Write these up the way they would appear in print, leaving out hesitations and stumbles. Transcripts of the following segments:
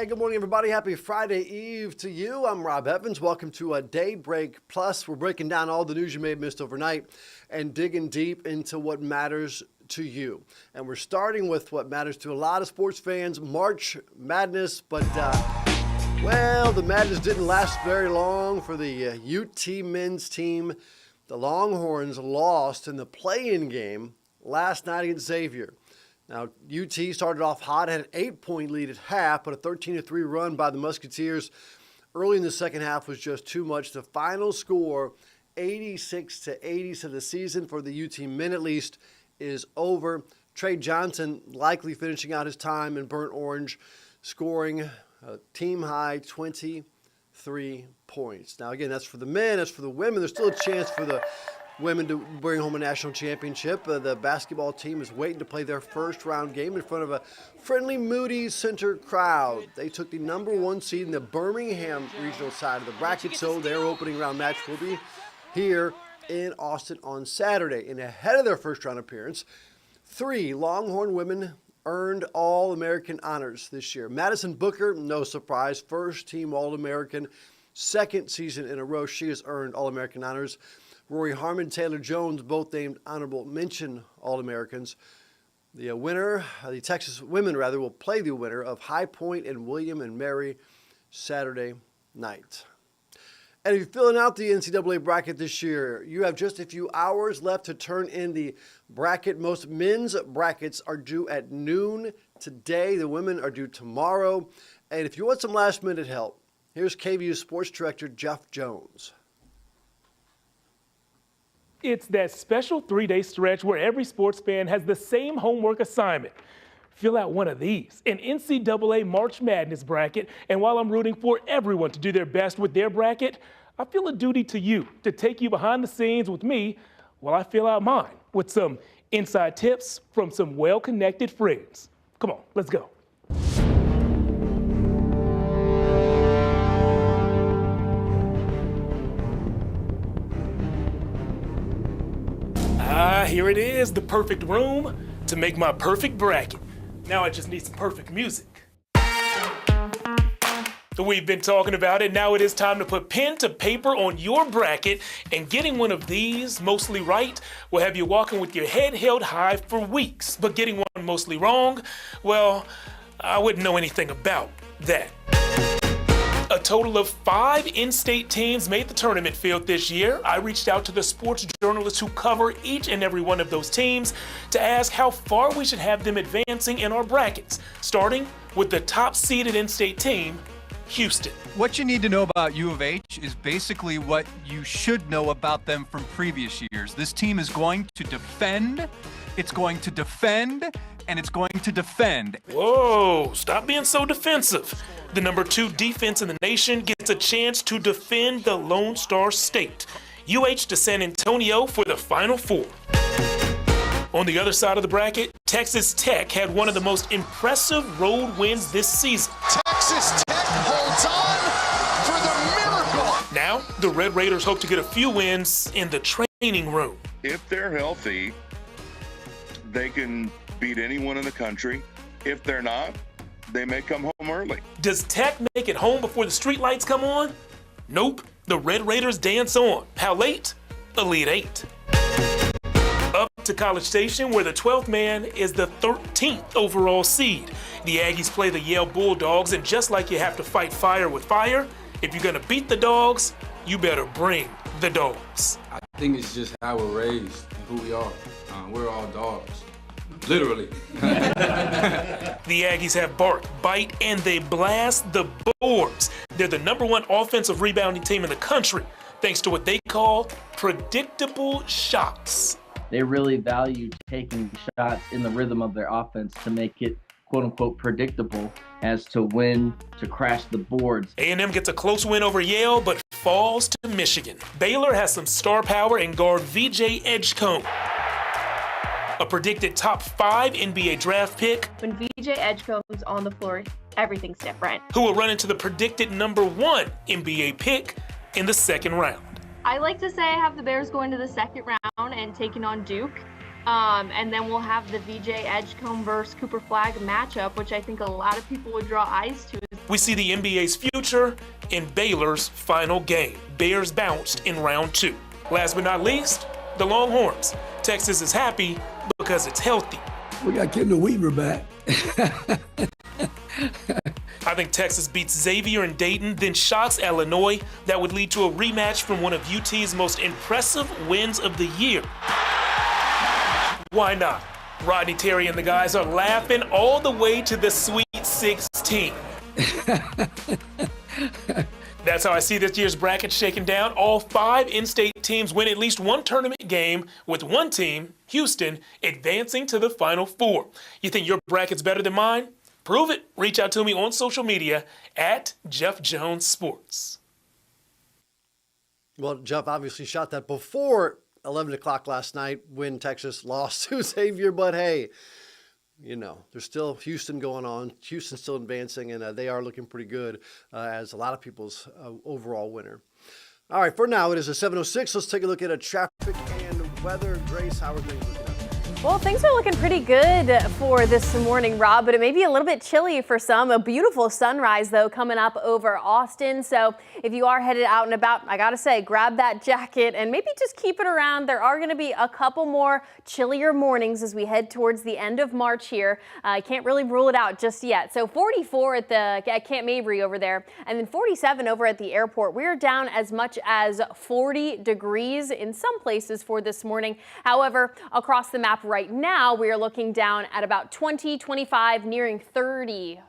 Hey, good morning, everybody. Happy Friday Eve to you. I'm Rob Evans. Welcome to a Daybreak Plus. We're breaking down all the news you may have missed overnight and digging deep into what matters to you. And we're starting with what matters to a lot of sports fans, March Madness. But, the madness didn't last very long for the UT men's team. The Longhorns lost in the play-in game last night against Xavier. Now, UT started off hot, had an 8-point lead at half, but a 13-3 run by the Musketeers early in the second half was just too much. The final score, 86-80, so the season for the UT men at least is over. Trey Johnson likely finishing out his time in burnt orange, scoring a team-high 23 points. Now, again, that's for the men. As for the women, there's still a chance for the women to bring home a national championship. The basketball team is waiting to play their first round game in front of a friendly Moody Center crowd. They took the number 1 seed in the Birmingham regional side of the bracket, so their opening round match will be here in Austin on Saturday. And ahead of their first round appearance, 3 Longhorn women earned All-American honors this year. Madison Booker, no surprise, first team All-American, second season in a row she has earned All-American honors. Rory Harmon, Taylor Jones, both named honorable mention All-Americans. The Texas women will play the winner of High Point and William and Mary Saturday night. And if you're filling out the NCAA bracket this year, you have just a few hours left to turn in the bracket. Most men's brackets are due at noon today. The women are due tomorrow. And if you want some last-minute help, here's KVUE Sports Director Jeff Jones. It's that special 3-day stretch where every sports fan has the same homework assignment. Fill out one of these, an NCAA March Madness bracket, and while I'm rooting for everyone to do their best with their bracket, I feel a duty to you to take you behind the scenes with me while I fill out mine with some inside tips from some well-connected friends. Come on, let's go. Here it is, the perfect room to make my perfect bracket. Now I just need some perfect music. We've been talking about it. Now it is time to put pen to paper on your bracket, and getting one of these mostly right will have you walking with your head held high for weeks. But getting one mostly wrong, well, I wouldn't know anything about that. A total of 5 in-state teams made the tournament field this year. I reached out to the sports journalists who cover each and every one of those teams to ask how far we should have them advancing in our brackets, starting with the top-seeded in-state team, Houston. What you need to know about U of H is basically what you should know about them from previous years. This team is going to defend, it's going to defend, and it's going to defend. Whoa, stop being so defensive. The number 2 defense in the nation gets a chance to defend the Lone Star State. UH to San Antonio for the Final Four. On the other side of the bracket, Texas Tech had one of the most impressive road wins this season. Texas Tech holds on for the miracle. Now, the Red Raiders hope to get a few wins in the training room. If they're healthy, they can beat anyone in the country. If they're not, they may come home early. Does Tech make it home before the streetlights come on? Nope. The Red Raiders dance on. How late? Elite 8. Up to College Station, where the 12th man is the 13th overall seed. The Aggies play the Yale Bulldogs, and just like you have to fight fire with fire, if you're gonna beat the dogs, you better bring the dogs. I think it's just how we're raised and who we are. We're all dogs. Literally. The Aggies have bark, bite, and they blast the boards. They're the number 1 offensive rebounding team in the country, thanks to what they call predictable shots. They really value taking shots in the rhythm of their offense to make it, quote-unquote, predictable as to when to crash the boards. A&M gets a close win over Yale, but falls to Michigan. Baylor has some star power in guard VJ Edgecombe, a predicted top 5 NBA draft pick. When VJ Edgecombe's on the floor, everything's different. Who will run into the predicted number 1 NBA pick in the second round. I like to say I have the Bears going to the second round and taking on Duke. And then we'll have the VJ Edgecombe versus Cooper Flagg matchup, which I think a lot of people would draw eyes to. We see the NBA's future in Baylor's final game. Bears bounced in round 2. Last but not least, the Longhorns. Texas is happy because it's healthy. We got Kendall Weaver back. I think Texas beats Xavier and Dayton, then shocks Illinois. That would lead to a rematch from one of UT's most impressive wins of the year. Why not? Rodney Terry and the guys are laughing all the way to the Sweet 16. That's how I see this year's bracket shaking down. All 5 in-state teams win at least one tournament game, with one team, Houston, advancing to the Final Four. You think your bracket's better than mine? Prove it. Reach out to me on social media at Jeff Jones Sports. Well, Jeff obviously shot that before 11 o'clock last night when Texas lost to Xavier, but hey, you know, there's still Houston going on. Houston's still advancing, and they are looking pretty good as a lot of people's overall winner. All right, for now, it is a 7:06. Let's take a look at traffic and weather. Grace, how are things looking up? Well, things are looking pretty good for this morning, Rob, but it may be a little bit chilly for some. A beautiful sunrise, though, coming up over Austin. So if you are headed out and about, I got to say, grab that jacket and maybe just keep it around. There are going to be a couple more chillier mornings as we head towards the end of March here. I can't really rule it out just yet. So 44 at Camp Mabry over there, and then 47 over at the airport. We're down as much as 40 degrees in some places for this morning. However, across the map right now, we are looking down at about 20, 25, nearing 30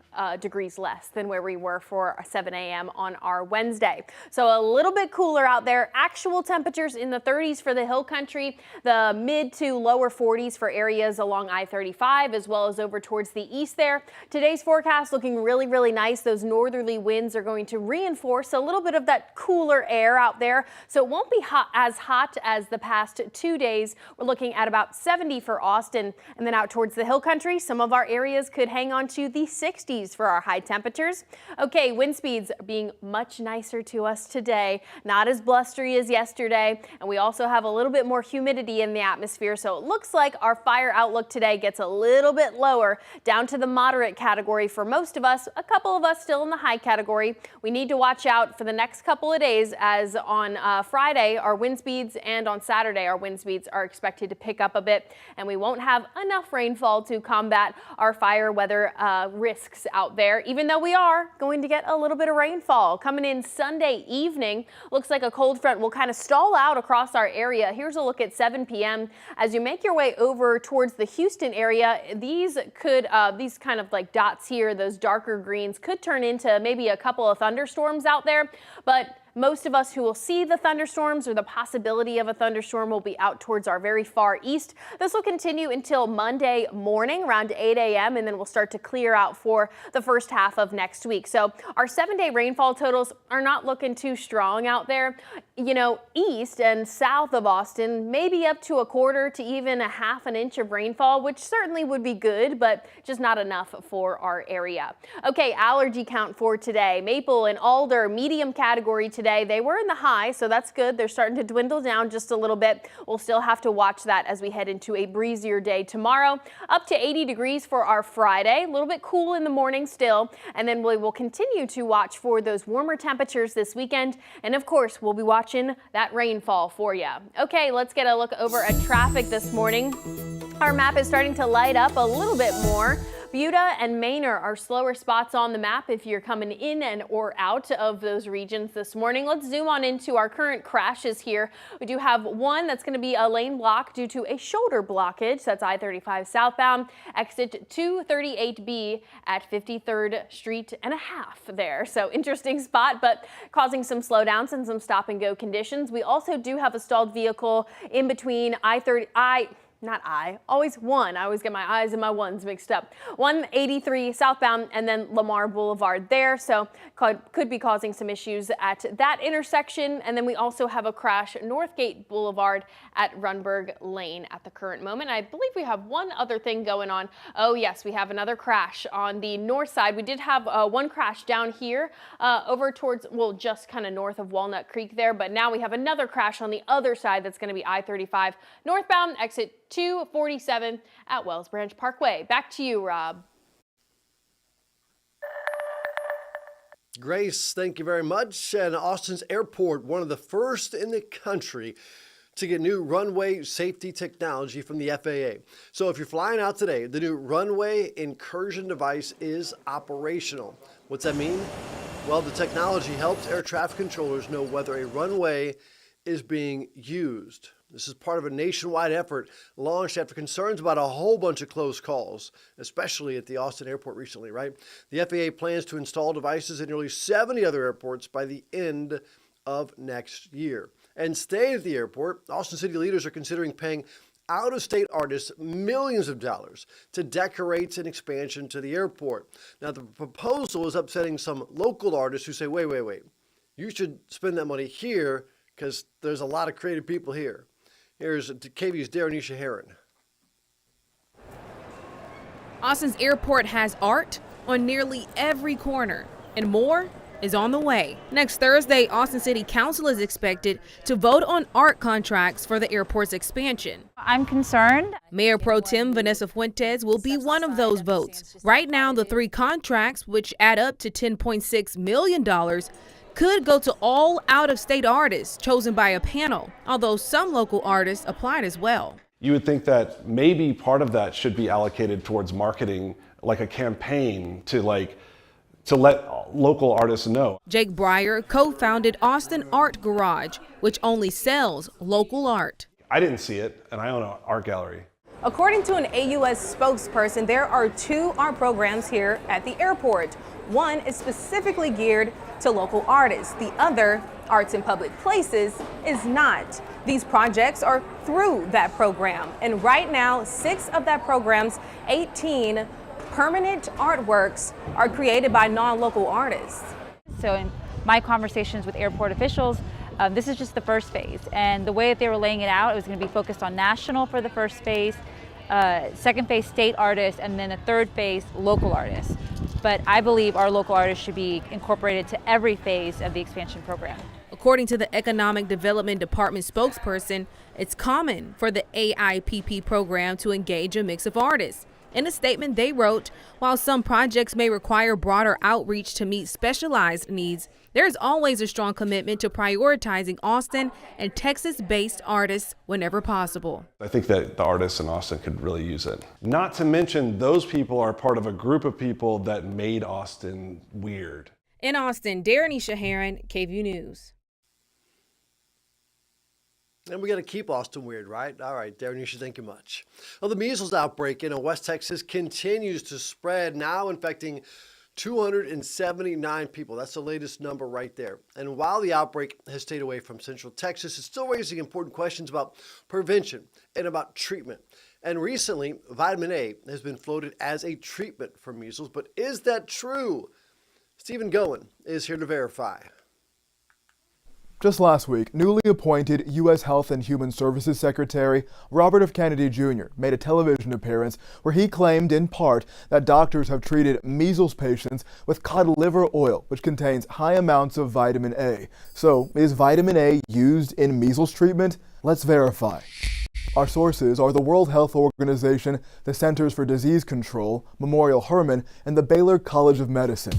degrees less than where we were for 7 a.m. on our Wednesday. So a little bit cooler out there. Actual temperatures in the 30s for the hill country, the mid to lower 40s for areas along I-35, as well as over towards the east there. Today's forecast looking really, really nice. Those northerly winds are going to reinforce a little bit of that cooler air out there. So it won't be as hot as the past 2 days. We're looking at about 70 for Austin, and then out towards the hill country, some of our areas could hang on to the 60s for our high temperatures. Okay, wind speeds being much nicer to us today, not as blustery as yesterday, and we also have a little bit more humidity in the atmosphere, so it looks like our fire outlook today gets a little bit lower, down to the moderate category for most of us, a couple of us still in the high category. We need to watch out for the next couple of days, as on Friday our wind speeds and on Saturday our wind speeds are expected to pick up a bit, and we won't have enough rainfall to combat our fire weather risks out there, even though we are going to get a little bit of rainfall coming in Sunday evening. Looks like a cold front will kind of stall out across our area. Here's a look at 7 p.m. As you make your way over towards the Houston area, these kind of like dots here, those darker greens, could turn into maybe a couple of thunderstorms out there, but most of us who will see the thunderstorms or the possibility of a thunderstorm will be out towards our very far east. This will continue until Monday morning around 8 a.m. and then we'll start to clear out for the first half of next week. So our 7-day rainfall totals are not looking too strong out there. You know, east and south of Austin, maybe up to a quarter to even a half an inch of rainfall, which certainly would be good, but just not enough for our area. Okay, allergy count for today. Maple and alder, medium category today. They were in the high, so that's good. They're starting to dwindle down just a little bit. We'll still have to watch that as we head into a breezier day tomorrow. Up to 80 degrees for our Friday. A little bit cool in the morning still. And then we will continue to watch for those warmer temperatures this weekend. And of course, we'll be watching that rainfall for you. Okay, let's get a look over at traffic this morning. Our map is starting to light up a little bit more. Buda and Manor are slower spots on the map if you're coming in and or out of those regions this morning. Let's zoom on into our current crashes here. We do have one that's going to be a lane block due to a shoulder blockage. That's I-35 southbound, exit 238B at 53rd Street and a half there. So interesting spot, but causing some slowdowns and some stop and go conditions. We also do have a stalled vehicle in between I always get my I's and my ones mixed up. 183 southbound and then Lamar Boulevard there. So could be causing some issues at that intersection. And then we also have a crash Northgate Boulevard at Runberg Lane at the current moment. I believe we have one other thing going on. Oh yes, we have another crash on the north side. We did have one crash down here over towards, well, just kind of north of Walnut Creek there. But now we have another crash on the other side that's going to be I-35 northbound, exit 247 at Wells Branch Parkway. Back to you, Rob. Grace, thank you very much. And Austin's airport, one of the first in the country to get new runway safety technology from the FAA. So if you're flying out today, the new runway incursion device is operational. What's that mean? Well, the technology helps air traffic controllers know whether a runway is being used. This is part of a nationwide effort launched after concerns about a whole bunch of close calls, especially at the Austin airport recently, right? The FAA plans to install devices in nearly 70 other airports by the end of next year. And staying at the airport, Austin city leaders are considering paying out-of-state artists millions of dollars to decorate an expansion to the airport. Now, the proposal is upsetting some local artists who say, wait, you should spend that money here because there's a lot of creative people here. Here's KVUE's Darenisha Heron. Austin's airport has art on nearly every corner, and more is on the way. Next Thursday, Austin City Council is expected to vote on art contracts for the airport's expansion. I'm concerned. Mayor Pro Tem Vanessa Fuentes will be one of those votes. Right now, the 3 contracts, which add up to $10.6 million, could go to all out-of-state artists chosen by a panel, although some local artists applied as well. You would think that maybe part of that should be allocated towards marketing, like a campaign to let local artists know. Jake Breyer co-founded Austin Art Garage, which only sells local art. I didn't see it, and I own an art gallery. According to an AUS spokesperson, there are 2 art programs here at the airport. One is specifically geared to local artists. The other, Arts in Public Places, is not. These projects are through that program. And right now, 6 of that program's 18 permanent artworks are created by non-local artists. So in my conversations with airport officials, this is just the first phase. And the way that they were laying it out, it was going to be focused on national for the first phase, second phase state artists, and then a third phase local artists. But I believe our local artists should be incorporated to every phase of the expansion program. According to the Economic Development Department spokesperson, it's common for the AIPP program to engage a mix of artists. In a statement they wrote, while some projects may require broader outreach to meet specialized needs, there is always a strong commitment to prioritizing Austin and Texas-based artists whenever possible. I think that the artists in Austin could really use it. Not to mention, those people are part of a group of people that made Austin weird. In Austin, Darenisha Heron, KVUE News. And we got to keep Austin weird, right? All right, Darenisha, thank you much. Well, the measles outbreak in West Texas continues to spread, now infecting 279 people. That's the latest number right there. And while the outbreak has stayed away from Central Texas, it's still raising important questions about prevention and about treatment. And recently, vitamin A has been floated as a treatment for measles. But is that true? Stephen Goen is here to verify. Just last week, newly appointed U.S. Health and Human Services Secretary Robert F. Kennedy Jr. made a television appearance where he claimed in part that doctors have treated measles patients with cod liver oil, which contains high amounts of vitamin A. So, is vitamin A used in measles treatment? Let's verify. Our sources are the World Health Organization, the Centers for Disease Control, Memorial Hermann, and the Baylor College of Medicine.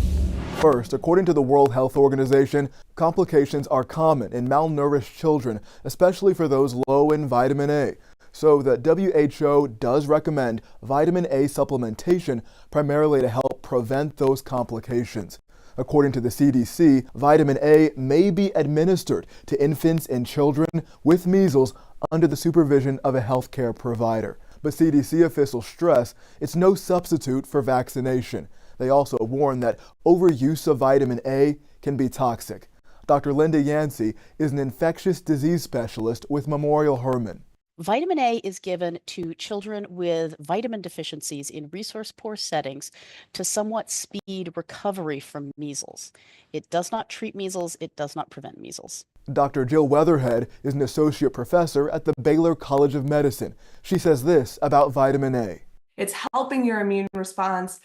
First, according to the World Health Organization, complications are common in malnourished children, especially for those low in vitamin A. So the WHO does recommend vitamin A supplementation primarily to help prevent those complications. According to the CDC, vitamin A may be administered to infants and children with measles under the supervision of a healthcare provider. But CDC officials stress it's no substitute for vaccination. They also warn that overuse of vitamin A can be toxic. Dr. Linda Yancey is an infectious disease specialist with Memorial Hermann. Vitamin A is given to children with vitamin deficiencies in resource-poor settings to somewhat speed recovery from measles. It does not treat measles. It does not prevent measles. Dr. Jill Weatherhead is an associate professor at the Baylor College of Medicine. She says this about vitamin A. It's helping your immune response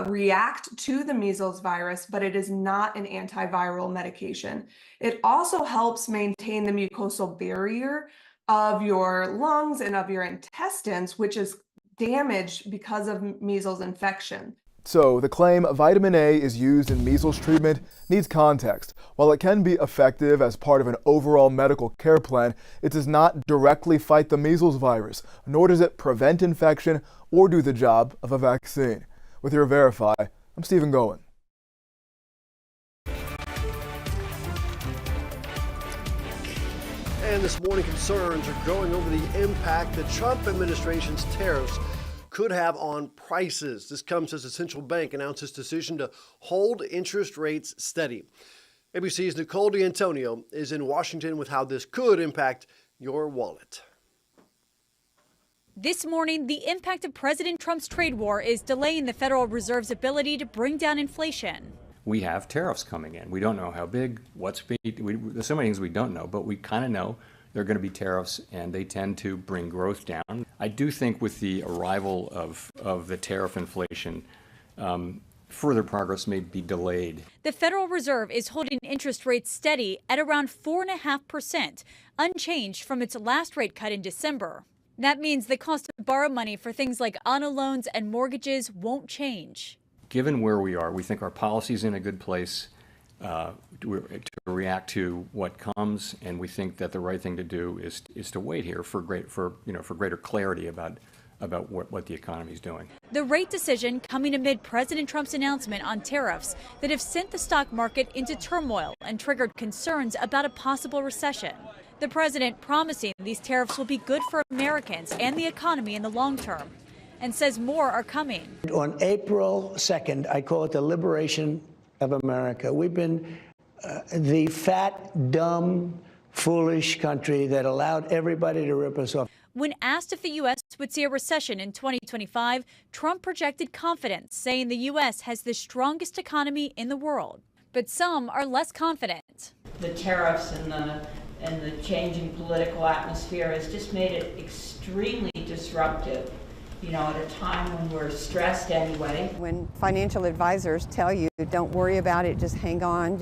react to the measles virus, but it is not an antiviral medication. It also helps maintain the mucosal barrier of your lungs and of your intestines, which is damaged because of measles infection. So the claim vitamin A is used in measles treatment needs context. While it can be effective as part of an overall medical care plan, it does not directly fight the measles virus, nor does it prevent infection or do the job of a vaccine. With your Verify, I'm Stephen Goen. And this morning, concerns are growing over the impact the Trump administration's tariffs could have on prices. This comes as the central bank announced its decision to hold interest rates steady. ABC's Nicole D'Antonio is in Washington with how this could impact your wallet. This morning, the impact of President Trump's trade war is delaying the Federal Reserve's ability to bring down inflation. We have tariffs coming in. We don't know how big, what speed. There's so many things we don't know, but we kind of know there are going to be tariffs, and they tend to bring growth down. I do think with the arrival of the tariff inflation, further progress may be delayed. The Federal Reserve is holding interest rates steady at around 4.5%, unchanged from its last rate cut in December. That means the cost to borrow money for things like auto loans and mortgages won't change. Given where we are, we think our policy is in a good place to react to what comes, and we think that the right thing to do is to wait here for greater clarity about what the economy is doing. The rate decision coming amid President Trump's announcement on tariffs that have sent the stock market into turmoil and triggered concerns about a possible recession. The president promising these tariffs will be good for Americans and the economy in the long term, and says more are coming. On April 2nd, I call it the liberation of America. We've been the fat, dumb, foolish country that allowed everybody to rip us off. When asked if the U.S. would see a recession in 2025, Trump projected confidence, saying the U.S. has the strongest economy in the world. But some are less confident. The tariffs and the changing political atmosphere has just made it extremely disruptive. At a time when we're stressed anyway. When financial advisors tell you, don't worry about it, just hang on.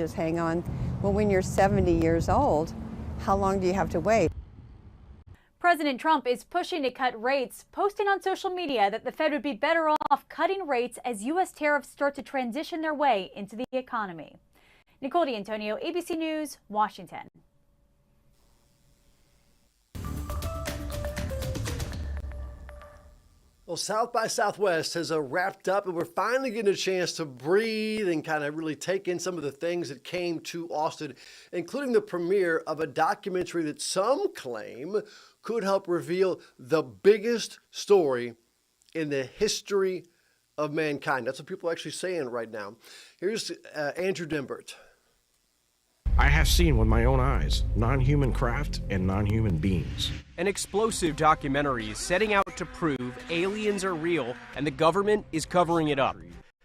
Well, when you're 70 years old, how long do you have to wait? President Trump is pushing to cut rates, posting on social media that the Fed would be better off cutting rates as U.S. tariffs start to transition their way into the economy. Nicole D'Antonio, ABC News, Washington. Well, South by Southwest has wrapped up, and we're finally getting a chance to breathe and kind of really take in some of the things that came to Austin, including the premiere of a documentary that some claim could help reveal the biggest story in the history of mankind. That's what people are actually saying right now. Here's Andrew Dimbert. I have seen with my own eyes non-human craft and non-human beings. An explosive documentary is setting out to prove aliens are real and the government is covering it up.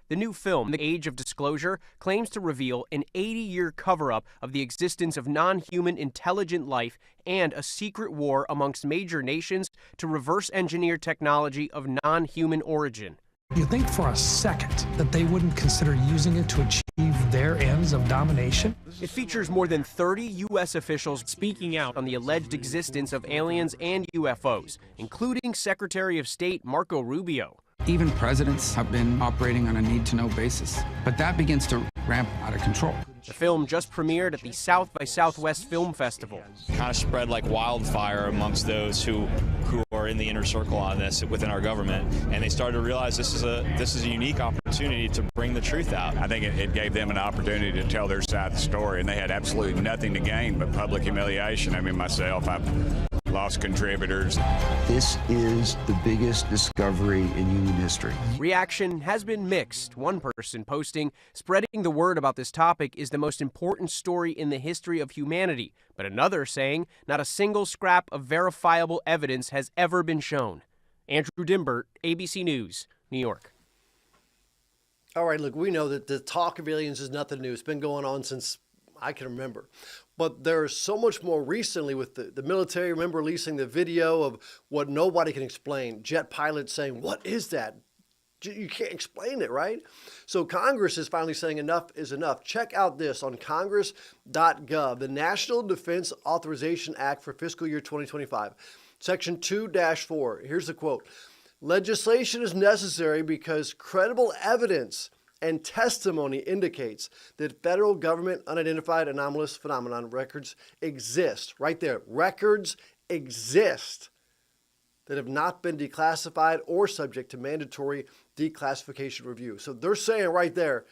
The new film, The Age of Disclosure, claims to reveal an 80-year cover-up of the existence of non-human intelligent life and a secret war amongst major nations to reverse engineer technology of non-human origin. You think for a second that they wouldn't consider using it to achieve their ends of domination? It features more than 30 U.S. officials speaking out on the alleged existence of aliens and UFOs, including Secretary of State Marco Rubio. Even presidents have been operating on a need-to-know basis, but that begins to ramp out of control. The film just premiered at the South by Southwest Film Festival. Kind of spread like wildfire amongst those who are in the inner circle on this within our government, and they started to realize this is a unique opportunity to bring the truth out. I think it gave them an opportunity to tell their side of the story, and they had absolutely nothing to gain but public humiliation. I mean, myself, I've lost contributors. This is the biggest discovery in human history. Reaction has been mixed. One person posting, spreading the word about this topic is the most important story in the history of humanity, but another saying not a single scrap of verifiable evidence has ever been shown. Andrew Dimbert, ABC News, New York. All right, look, we know that the talk of aliens is nothing new. It's been going on since I can remember. But there's so much more recently with the military. Remember releasing the video of what nobody can explain. Jet pilots saying, "What is that?" You can't explain it, right? So Congress is finally saying enough is enough. Check out this on congress.gov, the National Defense Authorization Act for fiscal year 2025, Section 2-4. Here's the quote. Legislation is necessary because credible evidence and testimony indicates that federal government unidentified anomalous phenomenon records exist. Right there, records exist that have not been declassified or subject to mandatory declassification review. So they're saying right there,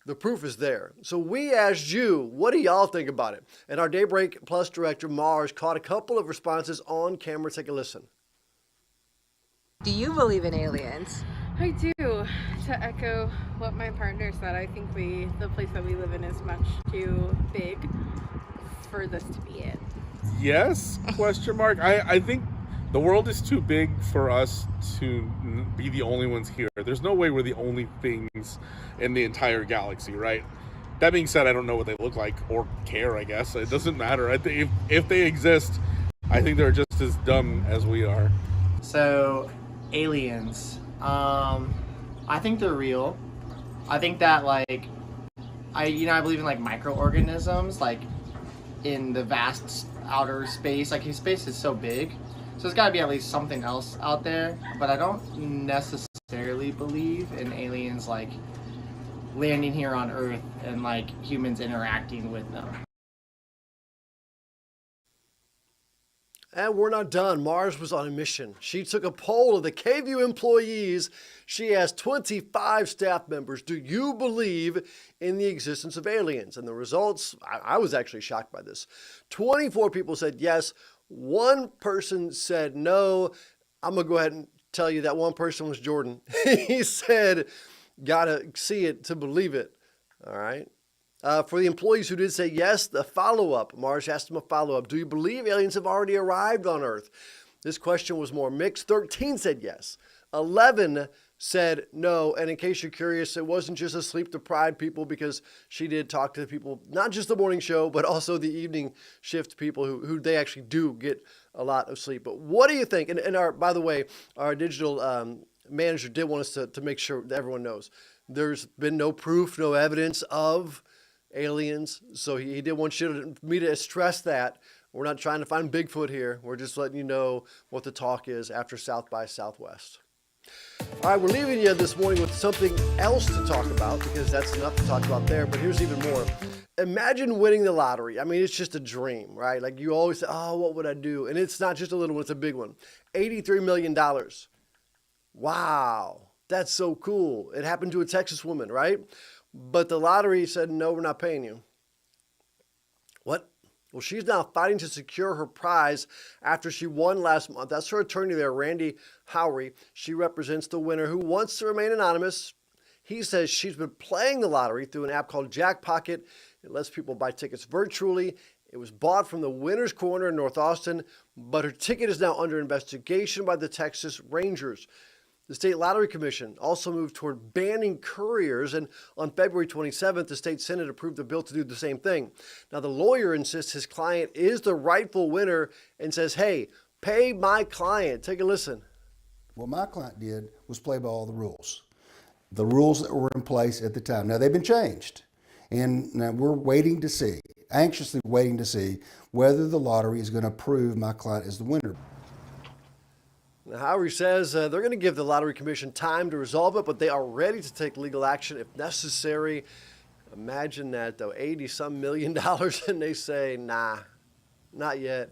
the proof is there. So we asked you, what do y'all think about it? And our Daybreak Plus director, Mars, caught a couple of responses on camera. Take a listen. Do you believe in aliens? I do. To echo what my partner said, I think the place that we live in is much too big for this to be it. Yes? Question mark. I think the world is too big for us to be the only ones here. There's no way we're the only things in the entire galaxy, right? That being said, I don't know what they look like or care, I guess. It doesn't matter. I think if they exist, I think they're just as dumb as we are. So, aliens. I think they're real. I think that, like, I believe in, like, microorganisms, like, in the vast outer space. Like, space is so big. So there's got to be at least something else out there, but I don't necessarily believe in aliens like landing here on Earth and like humans interacting with them. And we're not done. Mars was on a mission. She took a poll of the KVUE employees. She asked 25 staff members, do you believe in the existence of aliens? And the results, I was actually shocked by this. 24 people said yes. One person said no. I'm going to go ahead and tell you that one person was Jordan. He said, gotta see it to believe it. All right. For the employees who did say yes, the follow-up, Mars asked them a follow-up. Do you believe aliens have already arrived on Earth? This question was more mixed. 13 said yes. 11 said no. And in case you're curious, it wasn't just a sleep-deprived people, because she did talk to the people, not just the morning show, but also the evening shift people who they actually do get a lot of sleep. But what do you think? And by the way, our digital manager did want us to make sure that everyone knows there's been no proof, no evidence of aliens. So he did want me to stress that. We're not trying to find Bigfoot here. We're just letting you know what the talk is after South by Southwest. All right, we're leaving you this morning with something else to talk about, because that's enough to talk about there. But here's even more. Imagine winning the lottery. I mean, it's just a dream, right? Like you always say, oh, what would I do? And it's not just a little one, it's a big one. $83 million. Wow, that's so cool. It happened to a Texas woman, right? But the lottery said, no, we're not paying you. What? Well, she's now fighting to secure her prize after she won last month. That's her attorney there, Randy Howery. She represents the winner, who wants to remain anonymous. He says she's been playing the lottery through an app called Jackpocket. It lets people buy tickets virtually. It was bought from the Winner's Corner in North Austin, but her ticket is now under investigation by the Texas Rangers. The State Lottery Commission also moved toward banning couriers, and on February 27th, the state Senate approved a bill to do the same thing. Now, the lawyer insists his client is the rightful winner and says, hey, pay my client. Take a listen. What my client did was play by all the rules that were in place at the time. Now, they've been changed, and now we're waiting to see, anxiously waiting to see whether the lottery is going to prove my client is the winner. Now, Howery says they're going to give the Lottery Commission time to resolve it, but they are ready to take legal action if necessary. Imagine that, though, $80-some million, and they say, nah, not yet,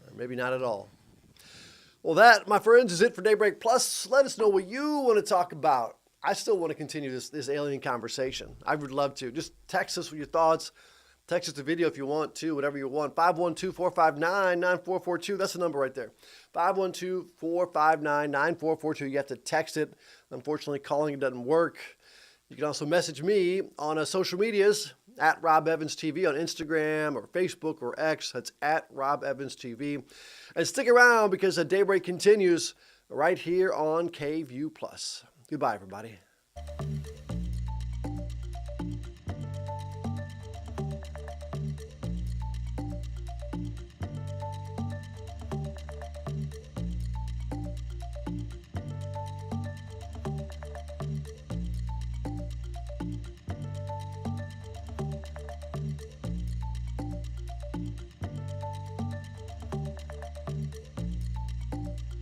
or maybe not at all. Well, that, my friends, is it for Daybreak Plus. Let us know what you want to talk about. I still want to continue this alien conversation. I would love to. Just text us with your thoughts. Text us the video if you want to, whatever you want. 512-459-9442. That's the number right there. 512-459-9442. You have to text it. Unfortunately, calling it doesn't work. You can also message me on social medias at Rob Evans TV on Instagram or Facebook or X. That's at Rob Evans TV. And stick around, because Daybreak continues right here on KVUE+. Goodbye, everybody.